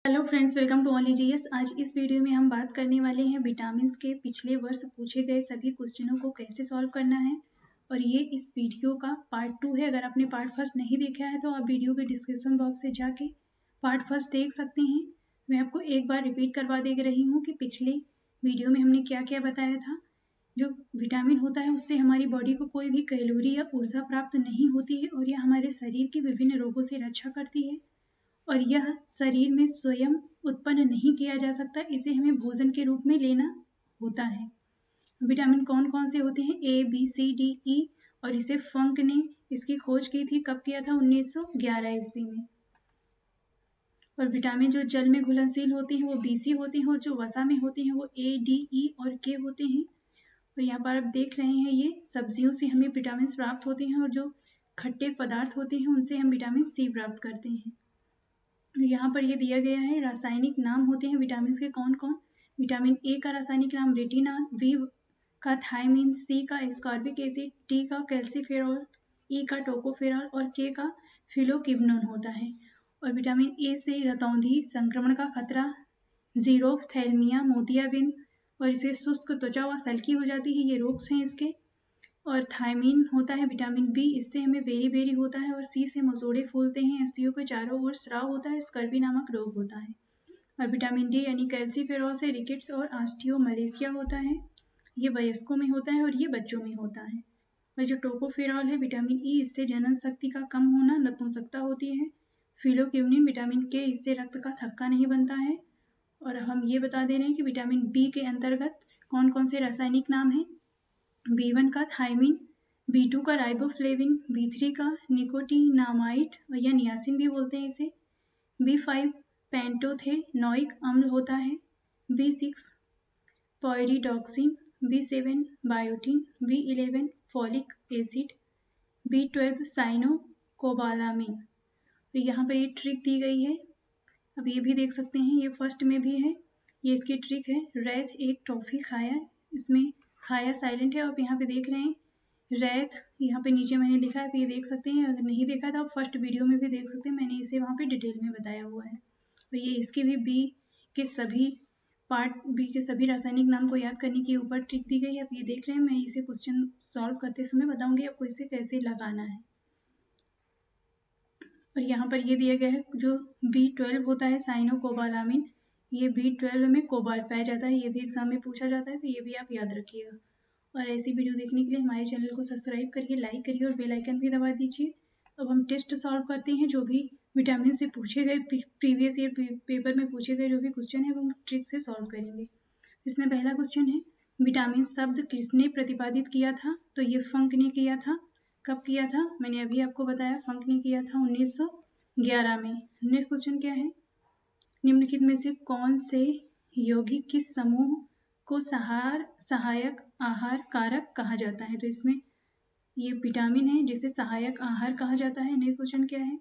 Hello friends, welcome to only GS. आज इस video में हम बात करने वाले हैं विटामिन्स के पिछले वर्ष पूछे गए सभी क्वेश्चनों को कैसे सॉल्व करना है। और ये इस वीडियो का पार्ट 2 है। अगर आपने पार्ट फर्स्ट नहीं देखा है तो आप वीडियो के डिस्क्रिप्शन बॉक्स से जाके पार्ट फर्स्ट देख सकते हैं। मैं आपको एक बार रिपीट करवा दे रही हूँ कि पिछले वीडियो में हमने क्या क्या बताया था। जो विटामिन होता है उससे हमारी बॉडी को कोई भी कैलोरी या ऊर्जा प्राप्त नहीं होती है और यह हमारे शरीर के विभिन्न रोगों से रक्षा करती है और यह शरीर में स्वयं उत्पन्न नहीं किया जा सकता, इसे हमें भोजन के रूप में लेना होता है। विटामिन कौन कौन से होते हैं? ए, बी, सी, डी, ई। और इसे फंक ने इसकी खोज की थी। कब किया था? 1911 ईस्वी में। और विटामिन जो जल में घुलनशील होते हैं वो बीसी होते हैं और जो वसा में होते हैं वो ए, डी, ई और के होते हैं। और यहाँ पर आप देख रहे हैं ये सब्जियों से हमें विटामिन प्राप्त होते हैं और जो खट्टे पदार्थ होते हैं उनसे हम विटामिन सी प्राप्त करते हैं। यहाँ पर ये दिया गया है रासायनिक नाम होते हैं विटामिन के कौन कौन। विटामिन ए का रासायनिक नाम रेटिनॉल, बी का थायमिन, सी का एस्कॉर्बिक एसिड, टी का कैल्सीफेरॉल, ई का टोकोफेरॉल और के का फिलोक्विनोन होता है। और विटामिन ए से रतौंधी, संक्रमण का खतरा, जीरोफ्थैल्मिया, मोतियाबिंद और इसे शुष्क त्वचा व सल्की हो जाती है, ये रोग हैं इसके। और थायमीन होता है विटामिन बी, इससे हमें बेरी बेरी होता है। और सी से मसोड़े फूलते हैं, अस्थियों के चारों ओर स्राव होता है, स्कर्वी नामक रोग होता है। और विटामिन डी यानी कैल्सीफेरॉल से रिकेट्स और ऑस्टियोमलेशिया होता है, ये वयस्कों में होता है और ये बच्चों में होता है। और जो टोकोफेरॉल है विटामिन ई, इससे जनन शक्ति का कम होना, नपुंसकता होती है। फिलोक्विनिन विटामिन के, इससे रक्त का थक्का नहीं बनता है। और हम ये बता दे रहे हैं कि विटामिन बी के अंतर्गत कौन कौन से रासायनिक नाम हैं। B1 का थायमिन, B2 का राइबोफ्लेविन, B3 का निकोटिनामाइड या नियासिन भी बोलते हैं इसे, B5 पेंटोथेनोइक अम्ल होता है, B6 pyridoxine, B7 biotin, B11 folic acid, B12 cyanocobalamin. तो यहाँ पर ये ट्रिक दी गई है, अब ये भी देख सकते हैं, ये फर्स्ट में भी है। ये इसकी ट्रिक है, रैथ एक टॉफी खाया, इसमें खाया साइलेंट है। आप यहाँ पे देख रहे हैं रैथ, यहाँ पे नीचे मैंने लिखा है, ये देख सकते हैं। अगर नहीं देखा तो आप फर्स्ट वीडियो में भी देख सकते हैं, मैंने इसे वहाँ पे डिटेल में बताया हुआ है। और ये इसके भी बी के सभी रासायनिक नाम को याद करने के ऊपर ट्रिक दी गई है। आप ये देख रहे हैं, मैं इसे क्वेश्चन सॉल्व करते समय बताऊंगी आपको इसे कैसे लगाना है। और यहाँ पर ये दिया गया है जो B12 होता है साइनोकोबालामिन, ये B12 में कोबाल्ट पाया जाता है, ये भी एग्जाम में पूछा जाता है, तो ये भी आप याद रखिएगा। और ऐसी वीडियो देखने के लिए हमारे चैनल को सब्सक्राइब करिए, लाइक करिए और बेल आइकन भी दबा दीजिए। अब हम टेस्ट सॉल्व करते हैं, जो भी विटामिन से पूछे गए प्रीवियस ईयर पेपर में पूछे गए जो भी क्वेश्चन है वो हम ट्रिक से सॉल्व करेंगे। इसमें पहला क्वेश्चन है, विटामिन शब्द किसने प्रतिपादित किया था? तो ये फंक ने किया था। कब किया था? मैंने अभी आपको बताया, फंक ने किया था 1911 में। नेक्स्ट क्वेश्चन क्या है, निम्नलिखित में से कौन से यौगिक किस समूह को सहायक आहार कारक कहा जाता है? तो इसमें ये विटामिन है जिसे सहायक आहार कहा जाता है। नेक्स्ट क्वेश्चन क्या है,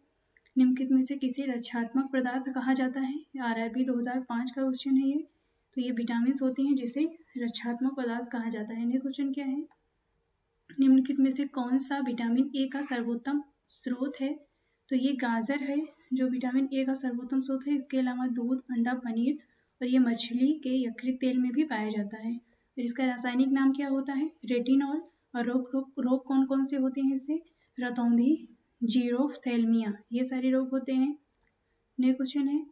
निम्नलिखित में से किसे रक्षात्मक पदार्थ कहा जाता है? RRB 2005 का क्वेश्चन है ये। तो ये विटामिन होते हैं जिसे रक्षात्मक पदार्थ कहा जाता है। नेक्स्ट क्वेश्चन क्या है, निम्नलिखित में से कौन सा विटामिन ए का सर्वोत्तम स्रोत है? तो ये गाजर है जो विटामिन ए का सर्वोत्तम स्रोत है। इसके अलावा दूध, अंडा, पनीर और ये मछली के यकृत तेल में भी पाया जाता है। और इसका रासायनिक नाम क्या होता है? रेटिनॉल। और रोग कौन कौन से होते हैं इससे? रतौंधी, जीरोफ्थैल्मिया, ये सारे रोग होते हैं। नेक्स्ट क्वेश्चन है,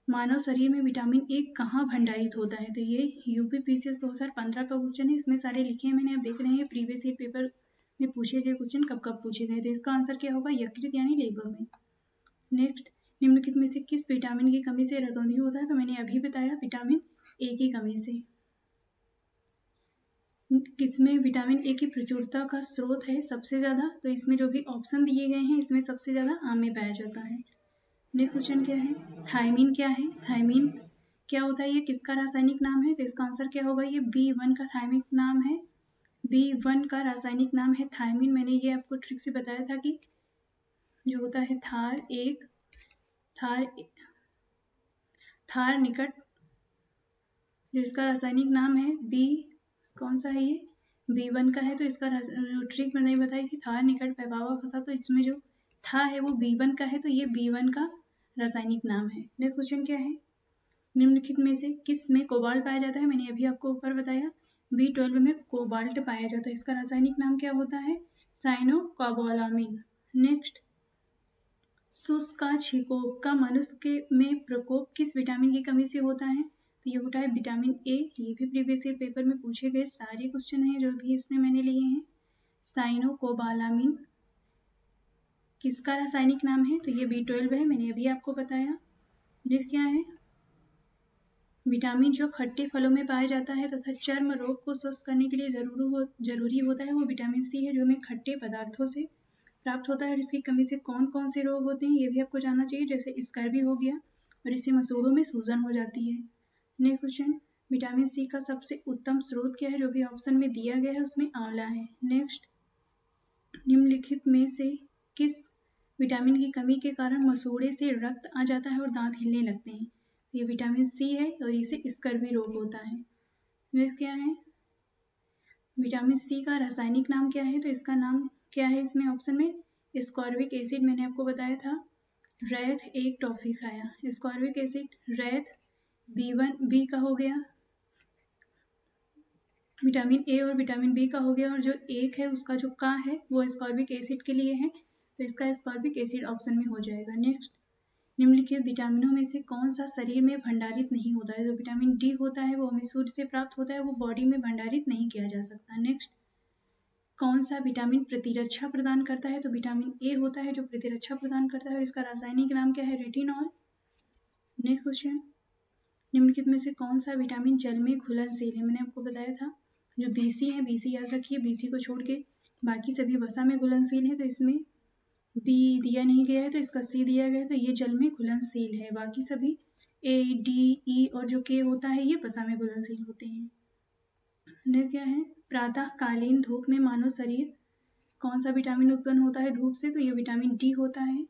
मानव शरीर में विटामिन ए कहाँ भंडारित होता है? तो ये UPPCS 2015 का क्वेश्चन है, इसमें सारे लिखे हैं मैंने, आप देख रहे हैं प्रीवियस ईयर पेपर में पूछे गए क्वेश्चन कब कब पूछे गए थे। इसका आंसर क्या होगा? यकृत यानी लिवर में। नेक्स्ट, निम्नलिखित में से किस विटामिन की कमी से रतौंधी होता है? तो मैंने अभी बताया, विटामिन ए की कमी से। किसमें विटामिन ए की प्रचुरता का स्रोत है सबसे ज्यादा? तो इसमें जो भी ऑप्शन दिए गए हैं इसमें सबसे ज्यादा आम में पाया जाता है। नेक्स्ट क्वेश्चन क्या है, थायमीन क्या है? थायमीन क्या होता है, ये किसका रासायनिक नाम है? तो इसका आंसर क्या होगा? ये B1 का थायमिक नाम है, B1 का रासायनिक नाम है थायमीन। मैंने ये आपको ट्रिक से बताया था कि जो होता है थार निकट, जो इसका रासायनिक नाम है कौन सा है, ये B1 का है। तो इसका ट्रिक मैंने बताया कि थार निकट पैबावा फंसा, तो इसमें जो था है वो B1 का है, तो ये B1 का रासायनिक नाम है। नेक्स्ट क्वेश्चन क्या है, निम्नलिखित में से किस में कोबाल्ट पाया जाता है? मैंने अभी आपको ऊपर बताया B12 में कोबाल्ट पाया जाता है। इसका रासायनिक नाम क्या होता है? साइनोकोबालामीन। नेक्स्ट, शुष्क छिकोप का मनुष्य में प्रकोप किस विटामिन की कमी से होता है? तो ये होता है विटामिन ए। ये भी प्रीवियस ईयर पेपर में पूछे गए सारे क्वेश्चन हैं जो भी इसमें मैंने लिए हैं। साइनोकोबालामीन किसका रासायनिक नाम है? तो ये B12 है, मैंने अभी आपको बताया। नेक्स्ट क्या है, विटामिन जो खट्टे फलों में पाया जाता है तथा चर्म रोग को स्वस्थ करने के लिए जरूरी होता है वो विटामिन सी है, जो हमें खट्टे पदार्थों से प्राप्त होता है। और इसकी कमी से कौन कौन से रोग होते हैं ये भी आपको जानना चाहिए, जैसे स्कर्वी हो गया और इससे मसूड़ों में सूजन हो जाती है। नेक्स्ट क्वेश्चन, विटामिन सी का सबसे उत्तम स्रोत क्या है? जो भी ऑप्शन में दिया गया है उसमें आंवला है। नेक्स्ट, निम्नलिखित में से किस विटामिन की कमी के कारण मसूड़े से रक्त आ जाता है और दांत हिलने लगते हैं? ये विटामिन सी है और इसे स्कर्वी रोग होता है। नेक्स्ट क्या है, विटामिन सी का रासायनिक नाम क्या है? तो इसका नाम क्या है इसमें ऑप्शन में? Ascorbic acid. मैंने आपको बताया था रैथ एक टॉफी खाया। स्कॉर्बिक एसिड रैथ B1 का हो गया, विटामिन ए और विटामिन बी का हो गया, और जो एक है उसका जो का है वो स्कॉर्बिक एसिड के लिए है, तो इसका स्कॉर्बिक एसिड ऑप्शन में हो जाएगा। नेक्स्ट, निम्नलिखित विटामिनों में से कौन सा शरीर में भंडारित नहीं होता है? जो विटामिन डी होता है वो हमें सूर्य से प्राप्त होता है, वो बॉडी में भंडारित नहीं किया जा सकता। नेक्स्ट, कौन सा विटामिन प्रतिरक्षा प्रदान करता है? तो विटामिन ए होता है जो प्रतिरक्षा प्रदान करता है, और इसका रासायनिक नाम क्या है? रेटिनॉल। नेक्स्ट क्वेश्चन, निम्नलिखित में से कौन सा विटामिन जल में घुलनशील है? मैंने आपको बताया था जो BC है, BC याद रखिए, BC को छोड़ के बाकी सभी वसा में घुलनशील है, तो इसमें B दिया नहीं गया है तो इसका C दिया गया है, तो ये जल में घुलनशील है। बाकी सभी A, D, E और जो K होता है ये वसा में घुलनशील होते हैं। नेक्स्ट क्या है, प्रातःकालीन धूप में मानव शरीर कौन सा विटामिन उत्पन्न होता है धूप से? तो ये विटामिन डी होता है,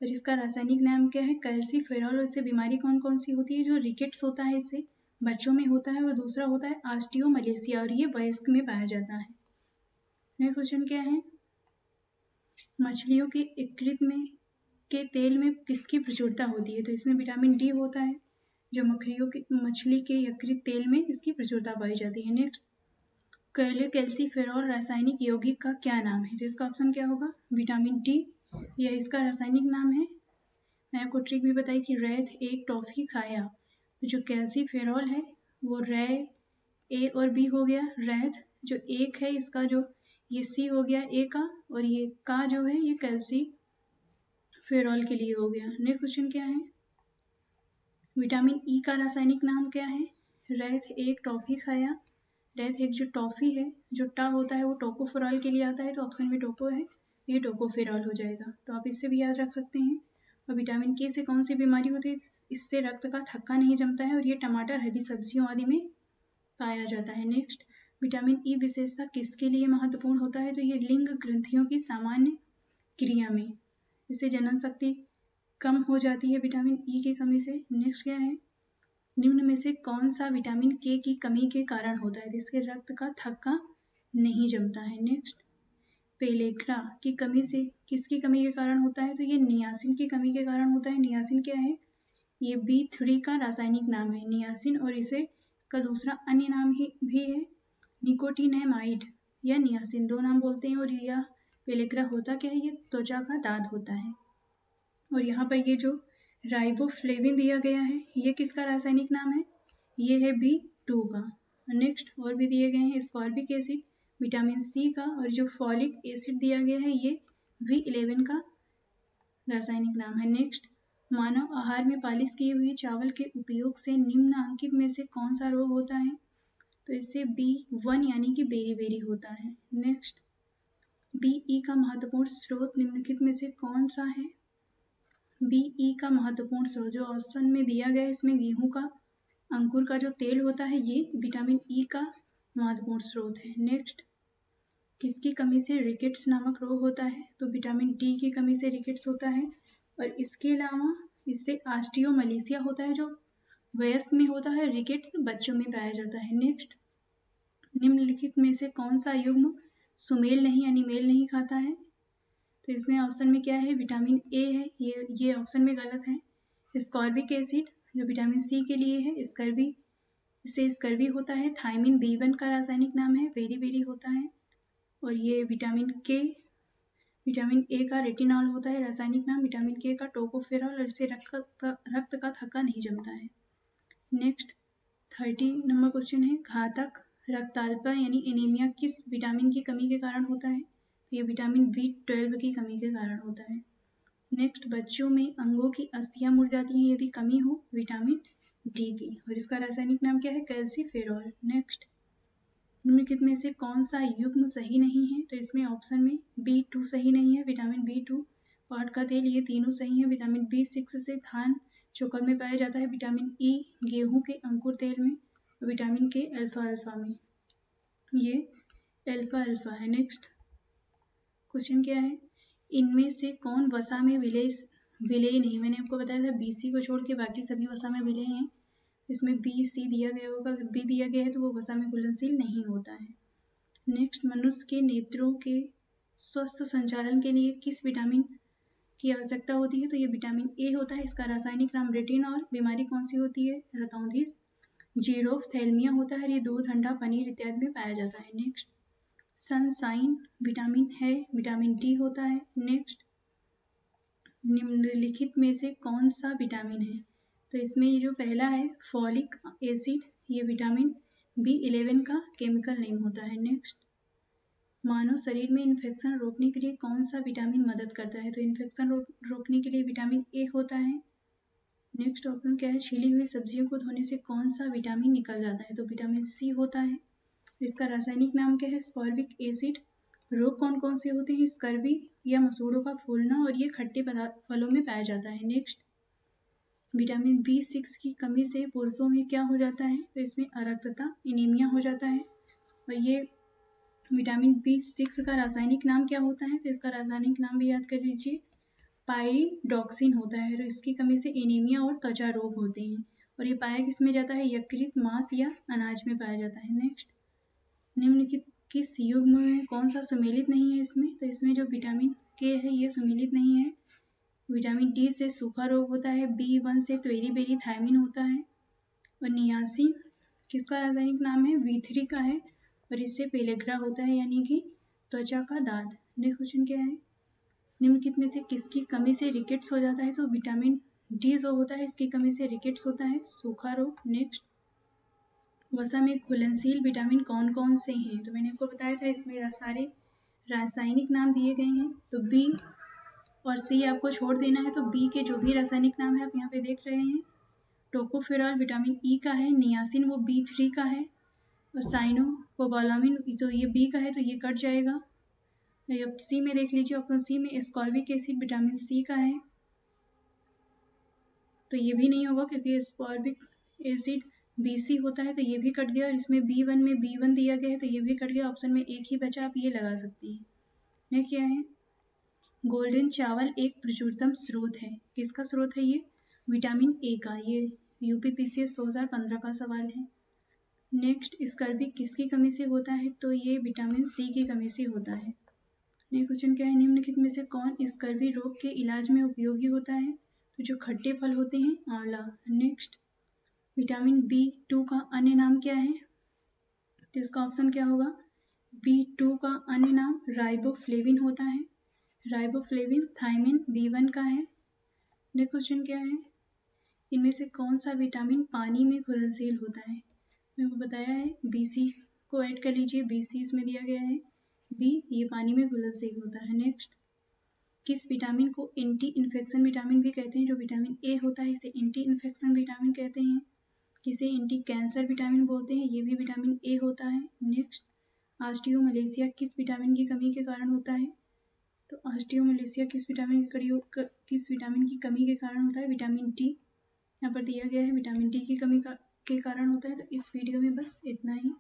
और इसका रासायनिक नाम क्या है? कैल्सीफेरॉल। और इससे बीमारी कौन कौन सी होती है? जो रिकेट्स होता है इससे बच्चों में होता है, और दूसरा होता है ऑस्टियोमलेशिया, और ये वयस्क में पाया जाता है। नेक्स्ट क्वेश्चन क्या है, मछलियों के यकृत में के तेल में किसकी प्रचुरता होती है? तो इसमें विटामिन डी होता है, जो मछली के यकृत तेल में इसकी प्रचुरता पाई जाती है। नेक्स्ट, कैल्सीफेरॉल रासायनिक यौगिक का क्या नाम है? तो इसका ऑप्शन क्या होगा? विटामिन डी, यह इसका रासायनिक नाम है। मैं आपको ट्रिक भी बताई कि रैथ एक टॉफी खाया, तो जो कैल्सीफेरॉल है वो रै ए और बी हो गया, रैथ जो एक है इसका जो ये सी हो गया ए का, और ये का जो है ये कैल्सीफेरॉल के लिए हो गया। नेक्स्ट क्वेश्चन क्या है, विटामिन ई का रासायनिक नाम क्या है? रैथ एक टॉफी खाया, रैथ एक जो टॉफी है जो टा होता है वो टोकोफेरॉल के लिए आता है, तो ऑप्शन में टोको है, ये टोकोफेरॉल हो जाएगा, तो आप इससे भी याद रख सकते हैं। और विटामिन के से कौन सी बीमारी होती है? इससे रक्त का थक्का नहीं जमता है, और ये टमाटर हरी सब्जियों आदि में पाया जाता है। नेक्स्ट, विटामिन ई विशेषता किसके लिए महत्वपूर्ण होता है? तो ये लिंग ग्रंथियों की सामान्य क्रिया में, इससे जनन शक्ति कम हो जाती है विटामिन ई की कमी से। नेक्स्ट क्या है, निम्न में से कौन सा विटामिन के की कमी के कारण होता है? जिसके रक्त का थक्का नहीं जमता है। नेक्स्ट, पेलेग्रा की कमी से किसकी कमी के कारण होता है? तो ये नियासिन की कमी के कारण होता है। नियासिन क्या है? ये B3 का रासायनिक नाम है नियासिन, और इसे इसका दूसरा अन्य नाम भी है निकोटिनेमाइड या नियासिन, दो नाम बोलते हैं। और यह पेलेग्रा होता क्या है? ये त्वचा का दाद होता है। और यहाँ पर ये जो राइबोफ्लेविन दिया गया है ये किसका रासायनिक नाम है? ये है B2 का। नेक्स्ट, और भी दिए गए हैं स्कॉर्बिक एसिड, विटामिन सी का, और जो फॉलिक एसिड दिया गया है ये B11 का रासायनिक नाम है। नेक्स्ट, मानव आहार में पालिश की हुई चावल के उपयोग से निम्नलिखित में से कौन सा रोग होता है? तो इससे B1 यानी कि बेरी होता है। नेक्स्ट, BE का महत्वपूर्ण स्रोत निम्नलिखित में से कौन सा है? BE का महत्वपूर्ण स्रोत जो ऑप्शन में दिया गया है इसमें गेहूं का अंकुर का जो तेल होता है ये विटामिन ई का महत्वपूर्ण स्रोत है। नेक्स्ट, किसकी कमी से रिकेट्स नामक रोग होता है? तो विटामिन डी की कमी से रिकेट्स होता है, और इसके अलावा इससे ऑस्टियोमलेशिया होता है जो वयस्क में होता है, रिकेट्स बच्चों में पाया जाता है। नेक्स्ट, निम्नलिखित में से कौन सा युग्म सुमेल नहीं यानी मेल नहीं खाता है? तो इसमें ऑप्शन में क्या है? विटामिन ए है, ये ऑप्शन में गलत है। स्कॉर्बिक एसिड जो विटामिन सी के लिए है, स्कर्वी, इससे स्कर्वी होता है। थायमिन B1 का रासायनिक नाम है, वेरी वेरी होता है। और ये विटामिन ए का रेटिनॉल होता है, रासायनिक नाम। विटामिन के का टोकोफेरॉल, और इससे रक्त का थक्का नहीं जमता है। नेक्स्ट 30 नंबर क्वेश्चन है, घातक रक्ताल्पता यानी एनीमिया किस विटामिन की कमी के कारण होता है? ये विटामिन B12 की कमी के कारण होता है। नेक्स्ट, बच्चों में अंगों की अस्थियां मुड़ जाती हैं यदि कमी हो विटामिन डी की, और इसका रासायनिक नाम क्या है? कैल्सीफेरॉल। नेक्स्ट, निम्नलिखित में से कौन सा युग्म सही नहीं है? तो इसमें ऑप्शन में B2 सही नहीं है, विटामिन B2, पाट का तेल, ये तीनों सही है। विटामिन B6 से धान चोकर में पाया जाता है, विटामिन ई गेहूं के अंकुर तेल में, विटामिन के अल्फा अल्फा में, ये अल्फा अल्फा है। नेक्स्ट क्वेश्चन क्या है, इनमें से कौन वसा में विलेय नहीं? मैंने आपको बताया था BC को छोड़ के बाकी सभी वसा में विलेय हैं। इसमें BC दिया गया होगा, अगर B दिया गया है तो वो वसा में घुलनशील नहीं होता है। नेक्स्ट, मनुष्य के नेत्रों के स्वस्थ संचालन के लिए किस विटामिन की आवश्यकता होती है? तो ये विटामिन ए होता है, इसका रासायनिक नाम रेटिनॉल। बीमारी कौन सी होती है? रतौंधी जीरोफ्थैल्मिया होता है, ये दूध, अंडा, पनीर इत्यादि में पाया जाता है। नेक्स्ट, सनसाइन विटामिन है, विटामिन डी होता है। नेक्स्ट, निम्नलिखित में से कौन सा विटामिन है? तो इसमें ये जो पहला है फॉलिक एसिड, ये विटामिन B11 का केमिकल नेम होता है। नेक्स्ट, मानव शरीर में इन्फेक्शन रोकने के लिए कौन सा विटामिन मदद करता है? तो इन्फेक्शन रोकने के लिए विटामिन ए होता है। नेक्स्ट ऑप्शन क्या है, छिली हुई सब्जियों को धोने से कौन सा विटामिन निकल जाता है? तो विटामिन सी होता है, इसका रासायनिक नाम क्या है? Ascorbic acid. रोग कौन कौन से होते हैं? स्कर्वी या मसूड़ों का फूलना, और ये खट्टे फलों में पाया जाता है। नेक्स्ट, विटामिन B6 की कमी से पुरुषों में क्या हो जाता है? तो इसमें अरक्तता, एनीमिया हो जाता है। और ये विटामिन B6 का रासायनिक नाम क्या होता है? तो इसका रासायनिक नाम भी याद कर लीजिए, पायरिडॉक्सिन होता है। और इसकी कमी से एनीमिया और त्वचा रोग होते हैं। और ये पाया किसमें जाता है? यकृत, मांस या अनाज में पाया जाता है। नेक्स्ट, निम्नलिखित किस युग्म में कौन सा सुमेलित नहीं है इसमें? तो इसमें जो विटामिन के है ये सुमेलित नहीं है। विटामिन डी से सूखा रोग होता है, B1 से पेरीबेरी थायमिन होता है, और नियासिन किसका रासायनिक नाम है? B3 का है, और इससे पेलेग्रा होता है यानी कि त्वचा का दाद। नेक्स्ट क्वेश्चन क्या है, निम्नलिखित में से किसकी कमी से रिकेट्स हो जाता है? तो विटामिन डी जो होता है इसकी कमी से रिकेट्स होता है, सूखा रोग। नेक्स्ट, वसा में घुलनशील विटामिन कौन कौन से हैं? तो मैंने आपको बताया था इसमें सारे रासायनिक नाम दिए गए हैं, तो B और C आपको छोड़ देना है। तो B के जो भी रासायनिक नाम है आप यहाँ पे देख रहे हैं, टोकोफेरॉल विटामिन ई का है, नियासिन वो B3 का है, और साइनोकोबालामिन तो ये B का है तो ये कट जाएगा। अब C में देख लीजिए, ऑप्शन C में स्कॉर्बिक एसिड विटामिन C का है, तो ये भी नहीं होगा क्योंकि स्कॉर्बिक एसिड BC होता है, तो ये भी कट गया। और इसमें B1 में B1 दिया गया है तो ये भी कट गया। ऑप्शन में एक ही बचा, आप ये लगा सकती हैं। नेक्स्ट क्या है, गोल्डन चावल एक प्रचुरतम स्रोत है, किसका स्रोत है ये? विटामिन ए का। ये UPPCS 2015 का सवाल है। नेक्स्ट, स्कर्वी किसकी कमी से होता है? तो ये विटामिन C की कमी से होता है। नेक्स्ट क्वेश्चन क्या है, निम्नलिखित में से कौन स्कर्वी रोग के इलाज में उपयोगी होता है? तो जो खट्टे फल होते हैं, आंवला। नेक्स्ट, विटामिन B2 का अन्य नाम क्या है? तो इसका ऑप्शन क्या होगा? B2 का अन्य नाम राइबोफ्लेविन होता है, राइबोफ्लेविन। थायमिन B1 का है। नेक्स्ट क्वेश्चन क्या है, इनमें से कौन सा विटामिन पानी में घुलनशील होता है? मैंने बताया है BC को ऐड कर लीजिए, BC इसमें दिया गया है, B ये पानी में घुलनशील होता है। नेक्स्ट, किस विटामिन को एंटी इन्फेक्शन विटामिन भी कहते हैं? जो विटामिन ए होता है इसे एंटी इन्फेक्शन विटामिन कहते हैं, किसे एंटी कैंसर विटामिन बोलते हैं, ये भी विटामिन ए होता है। नेक्स्ट, ऑस्टियोमलेशिया किस विटामिन की कमी के कारण होता है? तो ऑस्टियोमलेशिया किस विटामिन की कमी के कारण होता है? विटामिन डी यहाँ पर दिया गया है, विटामिन डी की कमी के कारण होता है। तो इस वीडियो में बस इतना ही।